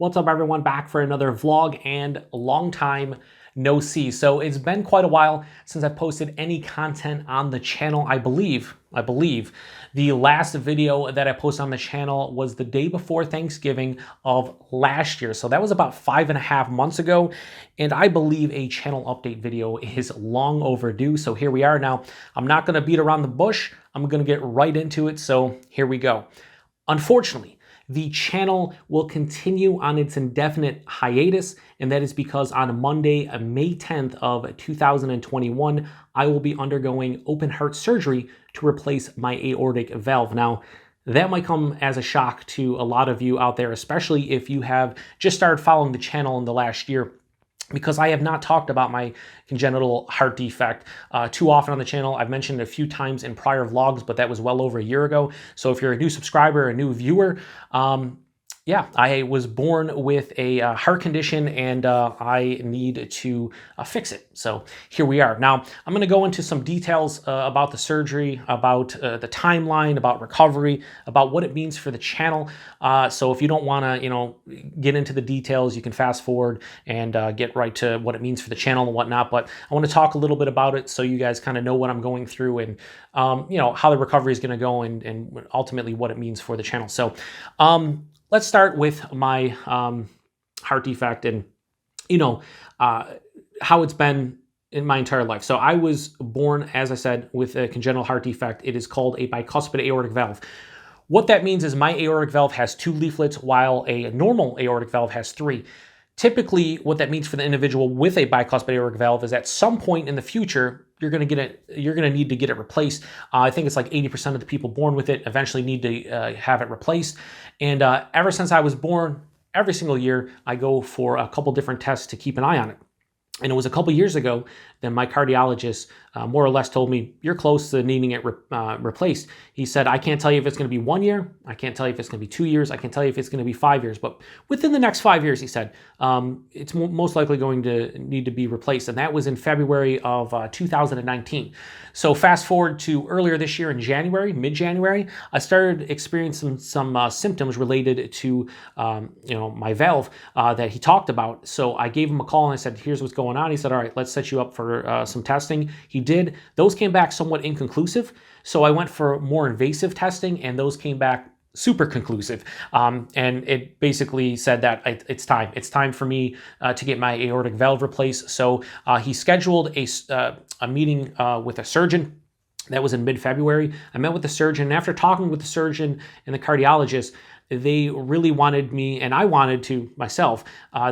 What's up, everyone? Back for another vlog and a long time no see. So it's been quite a while since I posted any content on the channel. I believe the last video that I posted on the channel was the day before Thanksgiving of last year. So that was about 5.5 months ago. And I believe a channel update video is long overdue. So here we are now. I'm not going to beat around the bush. I'm going to get right into it. So here we go. Unfortunately, the channel will continue on its indefinite hiatus, and that is because on Monday, May 10th of 2021, I will be undergoing open heart surgery to replace my aortic valve. Now, that might come as a shock to a lot of you out there, especially if you have just started following the channel in the last year, because I have not talked about my congenital heart defect too often on the channel. I've mentioned it a few times in prior vlogs, but that was well over a year ago. So if you're a new subscriber, a new viewer, yeah, I was born with a heart condition and I need to fix it. So here we are. Now, I'm going to go into some details about the surgery, about the timeline, about recovery, about what it means for the channel. So if you don't want to, get into the details, you can fast forward and get right to what it means for the channel and whatnot. But I want to talk a little bit about it so you guys kind of know what I'm going through and, how the recovery is going to go and ultimately what it means for the channel. So, let's start with my heart defect and, how it's been in my entire life. So I was born, as I said, with a congenital heart defect. It is called a bicuspid aortic valve. What that means is my aortic valve has 2 leaflets while a normal aortic valve has 3. Typically, what that means for the individual with a bicuspid aortic valve is at some point in the future, you're going to need to get it replaced. I think it's like 80% of the people born with it eventually need to have it replaced. And ever since I was born, every single year, I go for a couple different tests to keep an eye on it. And it was a couple years ago that my cardiologist more or less told me, you're close to needing it replaced. He said, I can't tell you if it's going to be 1 year. I can't tell you if it's going to be 2 years. I can't tell you if it's going to be 5 years. But within the next 5 years, he said, it's most likely going to need to be replaced. And that was in February of 2019. So fast forward to earlier this year in January, mid-January, I started experiencing some symptoms related to, my valve that he talked about. So I gave him a call and I said, here's what's going on. He said, all right, let's set you up for some testing. He did. Those came back somewhat inconclusive. So I went for more invasive testing and those came back super conclusive. And it basically said that it's time. It's time for me to get my aortic valve replaced. So he scheduled a meeting with a surgeon. That was in mid-February. I met with the surgeon. And after talking with the surgeon and the cardiologist, they really wanted me, and I wanted to myself,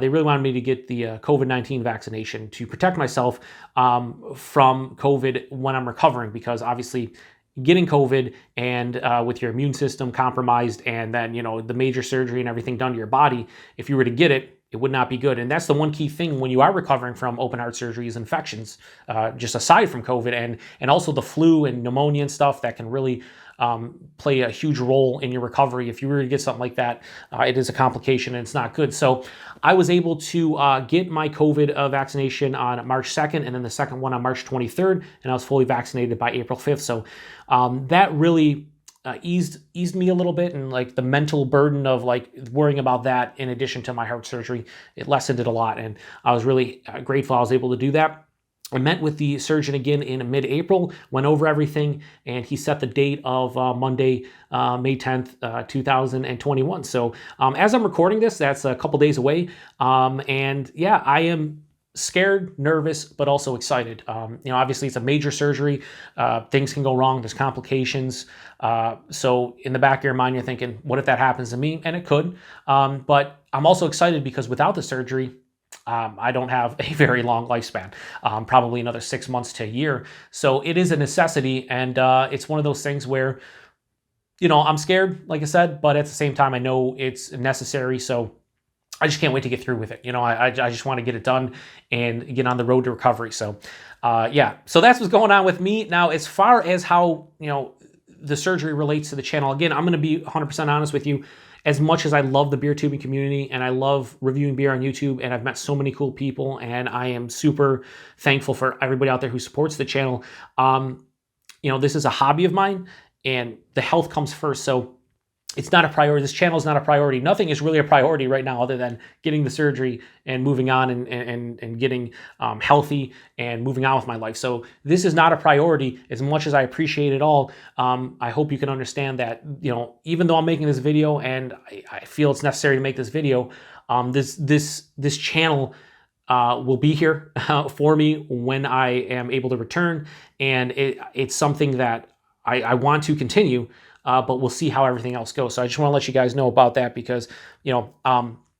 they really wanted me to get the COVID-19 vaccination to protect myself from COVID when I'm recovering, because obviously getting COVID and with your immune system compromised and then, the major surgery and everything done to your body, if you were to get it, it would not be good. And that's the one key thing when you are recovering from open heart surgery is infections, just aside from COVID and also the flu and pneumonia and stuff that can really play a huge role in your recovery. If you were to get something like that, it is a complication and it's not good. So I was able to get my COVID vaccination on March 2nd and then the second one on March 23rd, and I was fully vaccinated by April 5th. So that really eased me a little bit, and like the mental burden of like worrying about that in addition to my heart surgery, it lessened it a lot. And I was really grateful I was able to do that. I met with the surgeon again in mid-April, went over everything, and he set the date of Monday, May 10th, 2021. So as I'm recording this, that's a couple days away. And yeah, I am scared, nervous, but also excited. Obviously it's a major surgery. Things can go wrong. There's complications. So in the back of your mind, you're thinking, what if that happens to me? And it could. But I'm also excited because without the surgery, I don't have a very long lifespan, probably another 6 months to a year. So it is a necessity. And it's one of those things where, I'm scared, like I said, but at the same time, I know it's necessary. So I just can't wait to get through with it. I just want to get it done and get on the road to recovery. So yeah, so that's what's going on with me. Now, as far as how, the surgery relates to the channel, again, I'm going to be 100% honest with you. As much as I love the beer tubing community and I love reviewing beer on YouTube, and I've met so many cool people, and I am super thankful for everybody out there who supports the channel. This is a hobby of mine and the health comes first. So it's not a priority. This channel is not a priority. Nothing is really a priority right now other than getting the surgery and moving on and getting healthy and moving on with my life. So this is not a priority as much as I appreciate it all. I hope you can understand that, you know, even though I'm making this video and I feel it's necessary to make this video, this channel will be here for me when I am able to return. And it's something that I want to continue. But we'll see how everything else goes. So I just want to let you guys know about that because, you know,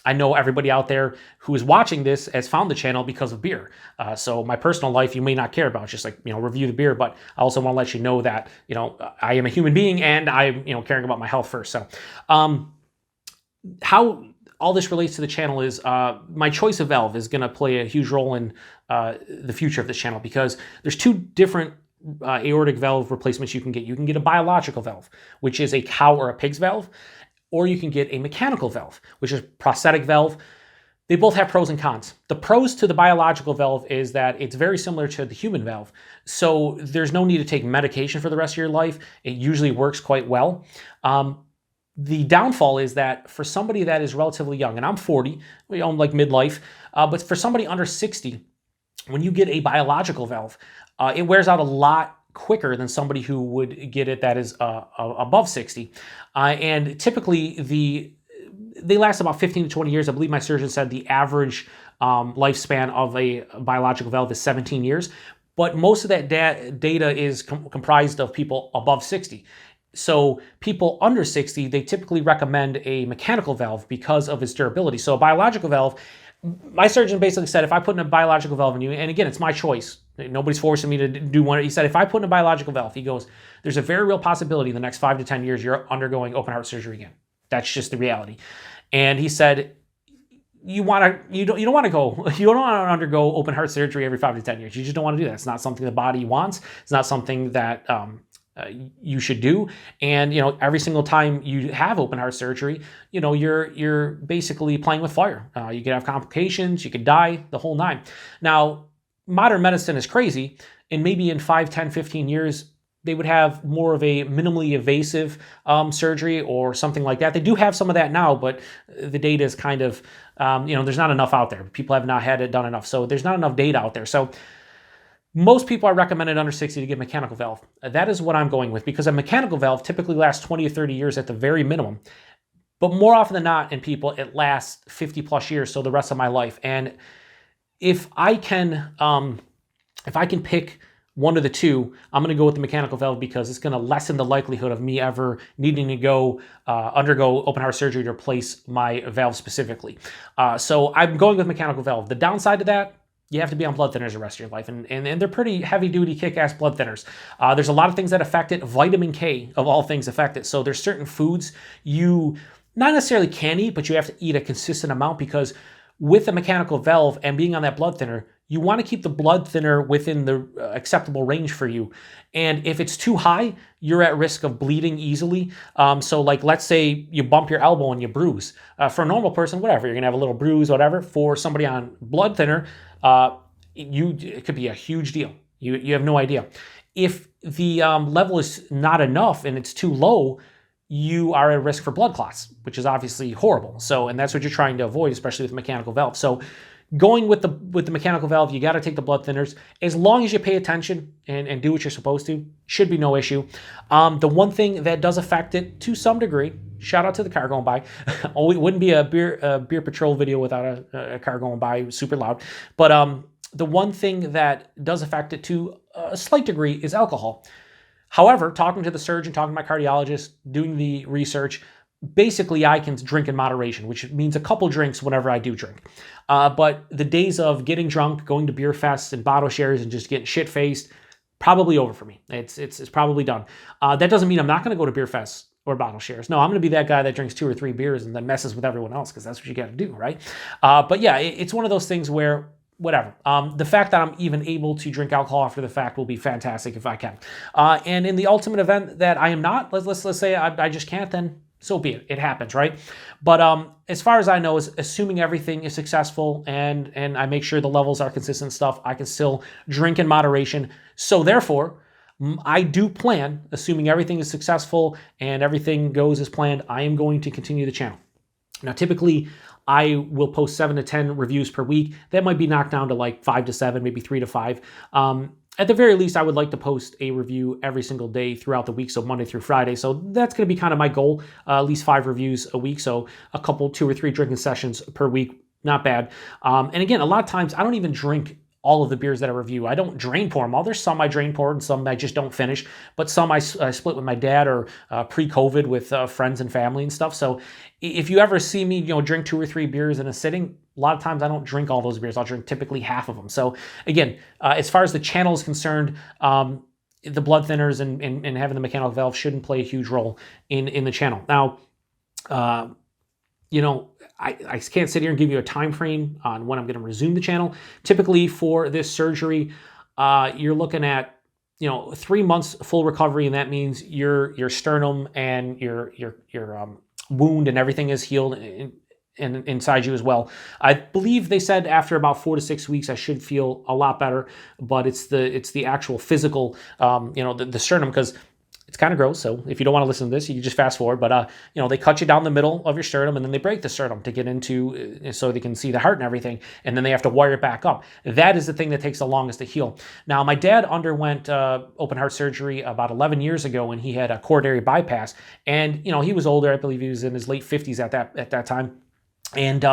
I know everybody out there who is watching this has found the channel because of beer. So my personal life, you may not care about, just like, you know, review the beer. But I also want to let you know that, you know, I am a human being and I'm, you know, caring about my health first. So how all this relates to the channel is my choice of valve is going to play a huge role in the future of this channel because there's two different aortic valve replacements you can get. You can get a biological valve, which is a cow or a pig's valve, or you can get a mechanical valve, which is prosthetic valve. They both have pros and cons. The pros to the biological valve is that it's very similar to the human valve. So there's no need to take medication for the rest of your life. It usually works quite well. The downfall is that for somebody that is relatively young, and I'm 40, you know, I'm like midlife, but for somebody under 60, when you get a biological valve, it wears out a lot quicker than somebody who would get it that is above 60. And typically they last about 15 to 20 years. I believe my surgeon said the average lifespan of a biological valve is 17 years. But most of that data is comprised of people above 60. So people under 60, they typically recommend a mechanical valve because of its durability. So a biological valve, my surgeon basically said, if I put in a biological valve in you, and again, it's my choice. Nobody's forcing me to do one. He said, if I put in a biological valve, he goes, there's a very real possibility in the next 5 to 10 years, you're undergoing open heart surgery again. That's just the reality. And he said, you don't want to undergo open heart surgery every 5 to 10 years. You just don't want to do that. It's not something the body wants. It's not something that you should do. And, you know, every single time you have open heart surgery, you know, you're basically playing with fire. You could have complications, you could die, the whole nine. Now, modern medicine is crazy, and maybe in 5, 10, 15 years, they would have more of a minimally invasive surgery or something like that. They do have some of that now, but the data is kind of, you know, there's not enough out there. People have not had it done enough. So there's not enough data out there. So most people are recommended under 60 to get mechanical valve. That is what I'm going with because a mechanical valve typically lasts 20 or 30 years at the very minimum. But more often than not in people, it lasts 50 plus years, so the rest of my life. And if I can pick one of the two, I'm going to go with the mechanical valve because it's going to lessen the likelihood of me ever needing to go undergo open heart surgery to replace my valve specifically. So I'm going with mechanical valve. The downside to that, you have to be on blood thinners the rest of your life, and they're pretty heavy-duty, kick-ass blood thinners. There's a lot of things that affect it. Vitamin K, of all things, affect it. So there's certain foods you not necessarily can eat, but you have to eat a consistent amount because with a mechanical valve and being on that blood thinner, you want to keep the blood thinner within the acceptable range for you. And if it's too high, you're at risk of bleeding easily. So like, let's say you bump your elbow and you bruise. For a normal person, whatever, you're going to have a little bruise, whatever. For somebody on blood thinner, it could be a huge deal. You have no idea. If the level is not enough and it's too low, you are at risk for blood clots, which is obviously horrible. So, and that's what you're trying to avoid, especially with mechanical valve. So going with the mechanical valve, you got to take the blood thinners. As long as you pay attention and do what you're supposed to, should be no issue. The one thing that does affect it to some degree, shout out to the car going by. Oh, it wouldn't be a beer PaTroll video without a car going by super loud. But the one thing that does affect it to a slight degree is alcohol. However, talking to the surgeon, talking to my cardiologist, doing the research, basically I can drink in moderation, which means a couple drinks whenever I do drink. But the days of getting drunk, going to beer fests and bottle shares and just getting shit-faced, probably over for me. It's probably done. That doesn't mean I'm not going to go to beer fests or bottle shares. No, I'm going to be that guy that drinks 2 or 3 beers and then messes with everyone else because that's what you got to do, right? But yeah, it's one of those things where whatever. The fact that I'm even able to drink alcohol after the fact will be fantastic if I can. And in the ultimate event that I am not, let's say I just can't, then so be it. It happens, right? But as far as I know, is assuming everything is successful and I make sure the levels are consistent stuff, I can still drink in moderation. So therefore, I do plan, assuming everything is successful and everything goes as planned, I am going to continue the channel. Now, typically, I will post 7 to 10 reviews per week. That might be knocked down to like 5 to 7, maybe 3 to 5. At the very least, I would like to post a review every single day throughout the week, so Monday through Friday. So that's going to be kind of my goal, at least 5 reviews a week. So a couple, 2 or 3 drinking sessions per week, not bad. And again, a lot of times I don't even drink all of the beers that I review. I don't drain pour them all. There's some I drain pour and some I just don't finish, but some I split with my dad or pre-COVID with friends and family and stuff. So if you ever see me, drink 2 or 3 beers in a sitting, a lot of times I don't drink all those beers. I'll drink typically half of them. So again, as far as the channel is concerned, the blood thinners and having the mechanical valve shouldn't play a huge role in the channel. Now, I can't sit here and give you a time frame on when I'm going to resume the channel. Typically for this surgery, you're looking at 3 months full recovery, and that means your sternum and your wound and everything is healed and inside you as well. I believe they said after about 4 to 6 weeks I should feel a lot better, but it's the actual physical, the sternum, because it's kind of gross. So if you don't want to listen to this, you can just fast forward. But they cut you down the middle of your sternum, and then they break the sternum to get into so they can see the heart and everything, and then they have to wire it back up. That is the thing that takes the longest to heal. Now, my dad underwent open heart surgery about 11 years ago, and he had a coronary bypass. And he was older. I believe he was in his late 50s at that time, and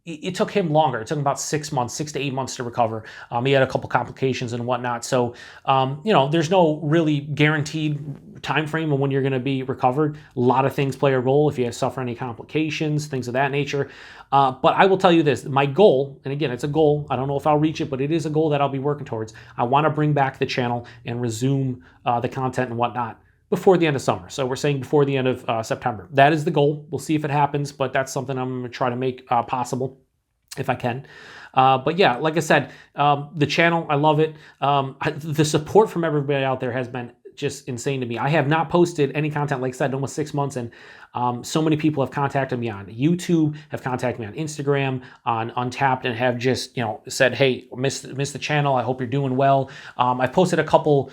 it took him longer. It took him about 6 months, 6 to 8 months to recover. He had a couple complications and whatnot. So, there's no really guaranteed time frame on when you're going to be recovered. A lot of things play a role if you suffer any complications, things of that nature. But I will tell you this, my goal, and again, it's a goal. I don't know if I'll reach it, but it is a goal that I'll be working towards. I want to bring back the channel and resume the content and whatnot before the end of summer. So we're saying before the end of September. That is the goal. We'll see if it happens, but that's something I'm going to try to make possible if I can. But yeah, like I said, the channel, I love it. The support from everybody out there has been just insane to me. I have not posted any content, like I said, in almost 6 months, and so many people have contacted me on YouTube, have contacted me on Instagram, on Untappd, and have just said, hey, missed the channel. I hope you're doing well. I've posted a couple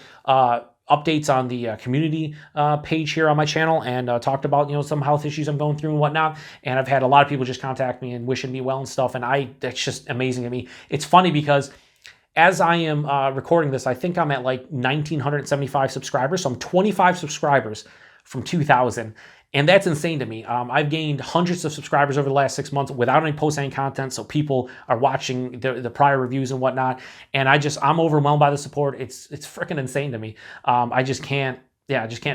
updates on the community page here on my channel, and talked about some health issues I'm going through and whatnot. And I've had a lot of people just contact me and wishing me well and stuff, and that's just amazing to me. It's funny because as I am recording this, I think I'm at like 1,975 subscribers, so I'm 25 subscribers from 2,000. And that's insane to me. I've gained hundreds of subscribers over the last 6 months without any posting any content, so people are watching the prior reviews and whatnot. And I'm overwhelmed by the support. It's freaking insane to me. I just can't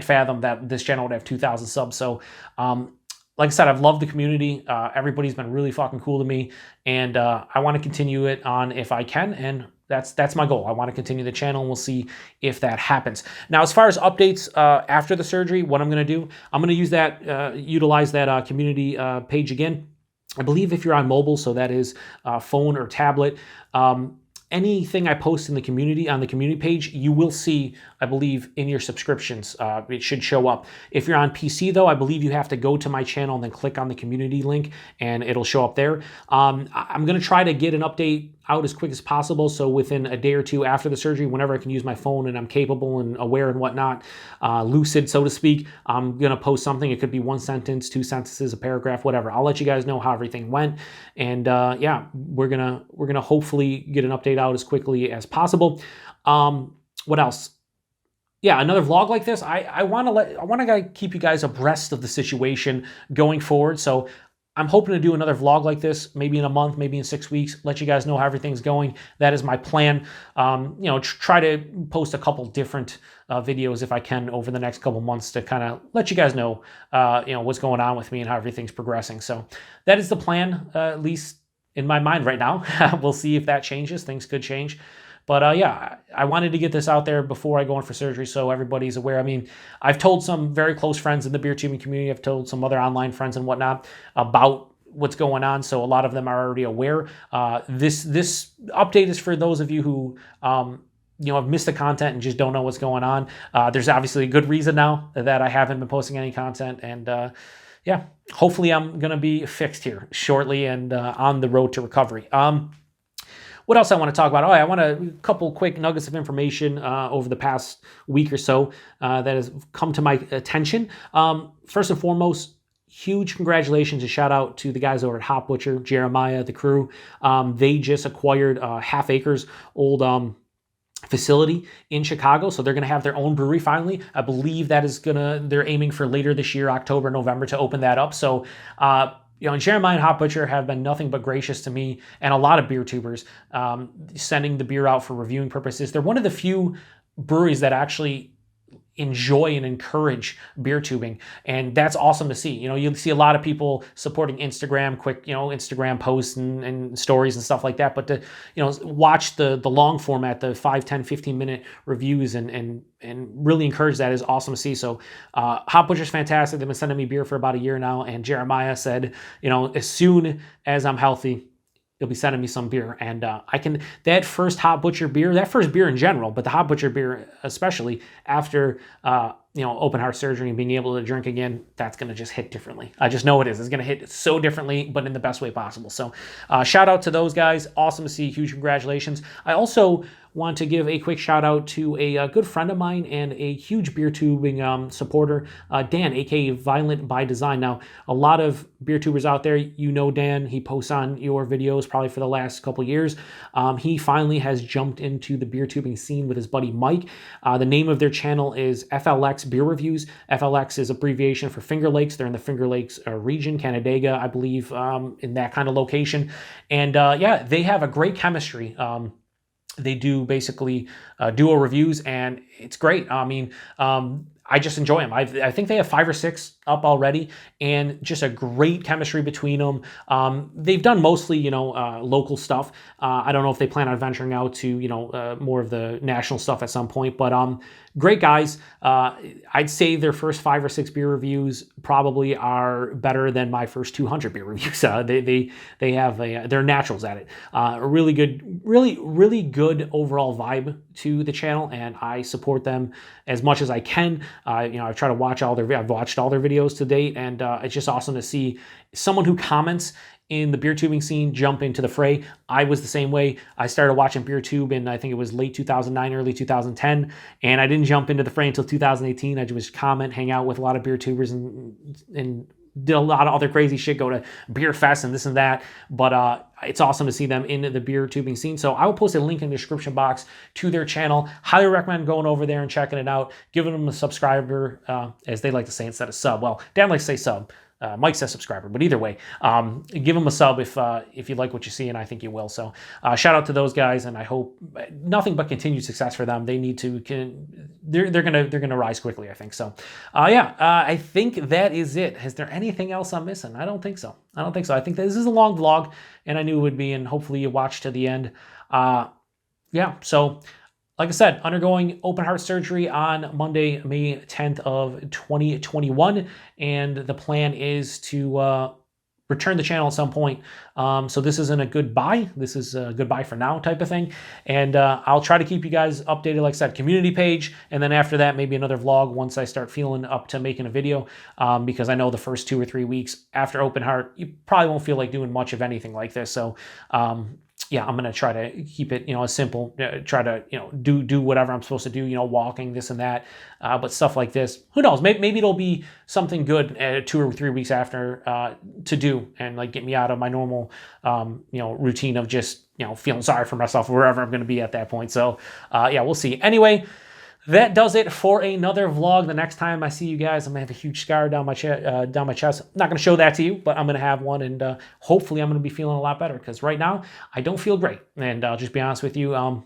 fathom that this channel would have 2,000 subs. So, like I said, I've loved the community. Everybody's been really fucking cool to me, and I want to continue it on if I can. And that's my goal. I want to continue the channel, and we'll see if that happens. Now, as far as updates after the surgery, what I'm going to do, I'm going to utilize that community page again. I believe if you're on mobile, so that is phone or tablet, anything I post in the community, on the community page, you will see, I believe, in your subscriptions. It should show up. If you're on PC, though, I believe you have to go to my channel and then click on the community link, and it'll show up there. I'm going to try to get an update out as quick as possible, so within a day or two after the surgery, whenever I can use my phone and I'm capable and aware and whatnot, lucid, so to speak, I'm going to post something. It could be 1 sentence, 2 sentences, a paragraph, whatever. I'll let you guys know how everything went, and yeah, we're gonna hopefully get an update out as quickly as possible. What else? Yeah, another vlog like this. I want to keep you guys abreast of the situation going forward. So I'm hoping to do another vlog like this, maybe in a month, maybe in 6 weeks, let you guys know how everything's going. That is my plan. Try to post a couple different videos if I can over the next couple months to kind of let you guys know, what's going on with me and how everything's progressing. So that is the plan, at least in my mind right now. We'll see if that changes. Things could change. But yeah, I wanted to get this out there before I go in for surgery so everybody's aware. I mean, I've told some very close friends in the beer tubing community. I've told some other online friends and whatnot about what's going on, so a lot of them are already aware. This update is for those of you who have missed the content and just don't know what's going on. There's obviously a good reason now that I haven't been posting any content, and yeah, hopefully I'm going to be fixed here shortly and on the road to recovery. what else I want to talk about? Oh, I want a couple quick nuggets of information over the past week or so that has come to my attention. First and foremost, huge congratulations and shout out to the guys over at Hop Butcher, Jeremiah, the crew. They just acquired Half Acres old facility in Chicago, so they're going to have their own brewery finally. I believe that is they're aiming for later this year, October, November, to open that up. So Jeremiah and Hop Butcher have been nothing but gracious to me and a lot of beer tubers, sending the beer out for reviewing purposes. They're one of the few breweries that actually enjoy and encourage beer tubing, and that's awesome to see. You see a lot of people supporting Instagram, quick Instagram posts and stories and stuff like that, but to watch the long format, the 5, 10, 15-minute reviews and really encourage that is awesome to see. So Hop Butcher's fantastic. They've been sending me beer for about a year now, and Jeremiah said, as soon as I'm healthy, he'll be sending me some beer, and that first Hop Butcher beer, that first beer in general, but the Hop Butcher beer especially after open heart surgery and being able to drink again, that's going to just hit differently. I just know it is. It's going to hit so differently, but in the best way possible. So shout out to those guys. Awesome to see. Huge congratulations. I also want to give a quick shout out to a good friend of mine and a huge beer tubing supporter, Dan, aka Violent by Design. Now, a lot of beer tubers out there, Dan, he posts on your videos probably for the last couple years. He finally has jumped into the beer tubing scene with his buddy Mike. The name of their channel is FLX Beer Reviews. FLX is abbreviation for Finger Lakes. They're in the Finger Lakes region, Canandaigua, I believe, in that kind of location. And they have a great chemistry. They do basically duo reviews, and it's great. I mean, I just enjoy them. I think they have 5 or 6 up already, and just a great chemistry between them. They've done mostly, local stuff. I don't know if they plan on venturing out to, more of the national stuff at some point, but great guys. I'd say their first 5 or 6 beer reviews probably are better than my first 200 beer reviews. They have they're naturals at it. A really good, really good overall vibe to the channel, and I support them as much as I can. I try to watch I've watched all their videos to date, and it's just awesome to see someone who comments in the beer tubing scene jump into the fray. I was the same way. I started watching BeerTube in, I think it was late 2009, early 2010, and I didn't jump into the fray until 2018. I just comment, hang out with a lot of beer tubers, and did a lot of other crazy shit, go to beer fest and this and that. But it's awesome to see them in the beer tubing scene. So I will post a link in the description box to their channel. Highly recommend going over there and checking it out, giving them a subscriber, as they like to say instead of sub. Well, Dan likes to say sub. Mike says subscriber, but either way, give them a sub if you like what you see, and I think you will. So shout out to those guys, and I hope nothing but continued success for them. They need to, they're gonna rise quickly, I think. So I think that is it. Is there anything else I'm missing? I don't think so. I think this is a long vlog, and I knew it would be, and hopefully you watched to the end. So like I said, undergoing open heart surgery on Monday, May 10th of 2021, and the plan is to return the channel at some point. So this isn't a goodbye. This is a goodbye for now type of thing. And I'll try to keep you guys updated, like I said, community page, and then after that, maybe another vlog once I start feeling up to making a video, because I know the first 2 or 3 weeks after open heart, you probably won't feel like doing much of anything like this. So I'm going to try to keep it, as simple, try to, do whatever I'm supposed to do, walking, this and that. But stuff like this, who knows? Maybe it'll be something good 2 or 3 weeks after to do, and like get me out of my normal, routine of just, feeling sorry for myself wherever I'm going to be at that point. So we'll see. Anyway, that does it for another vlog. The next time I see you guys, I'm gonna have a huge scar down my chest. I'm not gonna show that to you, but I'm gonna have one, and hopefully I'm gonna be feeling a lot better, because right now I don't feel great, and I'll just be honest with you.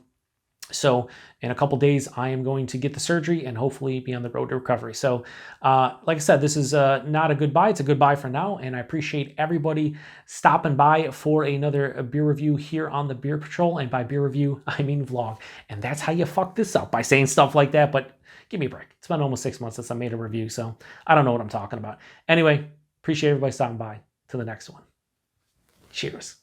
So in a couple days, I am going to get the surgery and hopefully be on the road to recovery. So like I said, this is not a goodbye. It's a goodbye for now. And I appreciate everybody stopping by for another beer review here on the Beer Patrol. And by beer review, I mean vlog. And that's how you fuck this up, by saying stuff like that. But give me a break. It's been almost 6 months since I made a review, so I don't know what I'm talking about. Anyway, appreciate everybody stopping by. To the next one. Cheers.